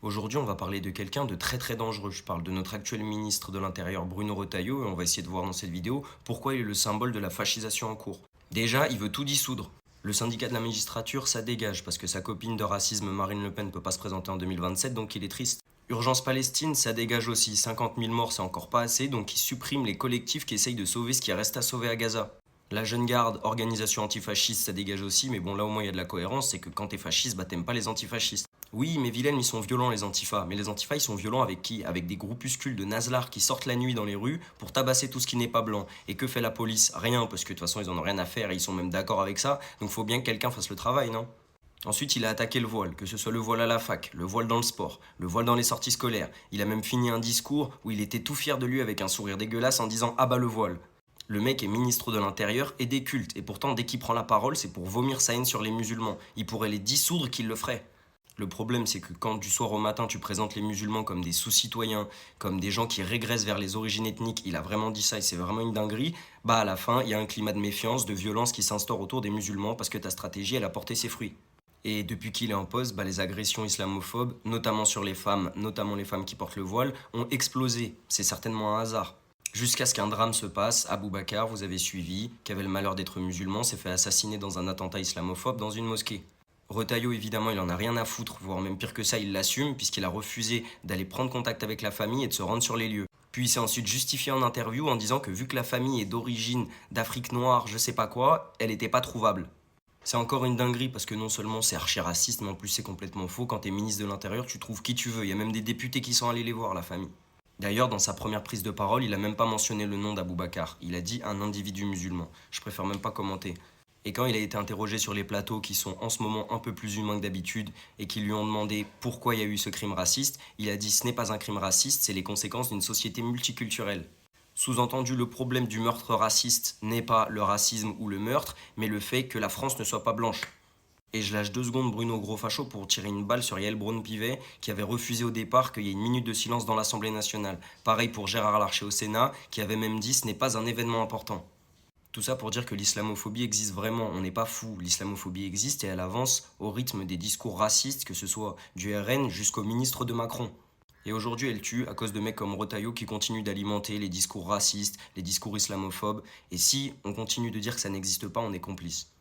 Aujourd'hui, on va parler de quelqu'un de très très dangereux. Je parle de notre actuel ministre de l'Intérieur Bruno Retailleau et on va essayer de voir dans cette vidéo pourquoi il est le symbole de la fascisation en cours. Déjà, il veut tout dissoudre. Le syndicat de la magistrature, ça dégage parce que sa copine de racisme Marine Le Pen ne peut pas se présenter en 2027, donc il est triste. Urgence Palestine, ça dégage aussi. 50 000 morts, c'est encore pas assez, donc il supprime les collectifs qui essayent de sauver ce qui reste à sauver à Gaza. La Jeune Garde, organisation antifasciste, ça dégage aussi, mais bon, là au moins il y a de la cohérence, c'est que quand t'es fasciste, bah t'aimes pas les antifascistes. Oui, mais Vilhelm, ils sont violents les antifas. Mais les antifas, ils sont violents avec qui? Avec des groupuscules de nazlards qui sortent la nuit dans les rues pour tabasser tout ce qui n'est pas blanc. Et que fait la police? Rien, parce que de toute façon, ils en ont rien à faire et ils sont même d'accord avec ça. Donc faut bien que quelqu'un fasse le travail, non? Ensuite, il a attaqué le voile, que ce soit le voile à la fac, le voile dans le sport, le voile dans les sorties scolaires. Il a même fini un discours où il était tout fier de lui avec un sourire dégueulasse en disant «Ah bah le voile». Le mec est ministre de l'Intérieur et des cultes, et pourtant dès qu'il prend la parole, c'est pour vomir sa haine sur les musulmans. Il pourrait les dissoudre qu'il le ferait. Le problème, c'est que quand du soir au matin, tu présentes les musulmans comme des sous-citoyens, comme des gens qui régressent vers les origines ethniques, il a vraiment dit ça et c'est vraiment une dinguerie, bah à la fin, il y a un climat de méfiance, de violence qui s'instaure autour des musulmans parce que ta stratégie, elle a porté ses fruits. Et depuis qu'il est en poste, bah, les agressions islamophobes, notamment sur les femmes, notamment les femmes qui portent le voile, ont explosé. C'est certainement un hasard. Jusqu'à ce qu'un drame se passe, Abou Bakar, vous avez suivi, qui avait le malheur d'être musulman, s'est fait assassiner dans un attentat islamophobe dans une mosquée. Retailleau, évidemment, il en a rien à foutre, voire même pire que ça, il l'assume, puisqu'il a refusé d'aller prendre contact avec la famille et de se rendre sur les lieux. Puis il s'est ensuite justifié en interview en disant que vu que la famille est d'origine d'Afrique noire, je sais pas quoi, elle était pas trouvable. C'est encore une dinguerie parce que non seulement c'est archi raciste, mais en plus c'est complètement faux. Quand t'es ministre de l'Intérieur, tu trouves qui tu veux. Il y a même des députés qui sont allés les voir, la famille. D'ailleurs, dans sa première prise de parole, il a même pas mentionné le nom d'Abou Bakar. Il a dit un individu musulman. Je préfère même pas commenter. Et quand il a été interrogé sur les plateaux qui sont en ce moment un peu plus humains que d'habitude et qui lui ont demandé pourquoi il y a eu ce crime raciste, il a dit ce n'est pas un crime raciste, c'est les conséquences d'une société multiculturelle. Sous-entendu, le problème du meurtre raciste n'est pas le racisme ou le meurtre, mais le fait que la France ne soit pas blanche. Et je lâche 2 secondes Bruno Gros Facho pour tirer une balle sur Yael Braun-Pivet, qui avait refusé au départ qu'il y ait une minute de silence dans l'Assemblée nationale. Pareil pour Gérard Larcher au Sénat, qui avait même dit ce n'est pas un événement important. Tout ça pour dire que l'islamophobie existe vraiment, on n'est pas fou, l'islamophobie existe et elle avance au rythme des discours racistes, que ce soit du RN jusqu'au ministre de Macron. Et aujourd'hui, elle tue à cause de mecs comme Retailleau qui continuent d'alimenter les discours racistes, les discours islamophobes. Et si on continue de dire que ça n'existe pas, on est complice.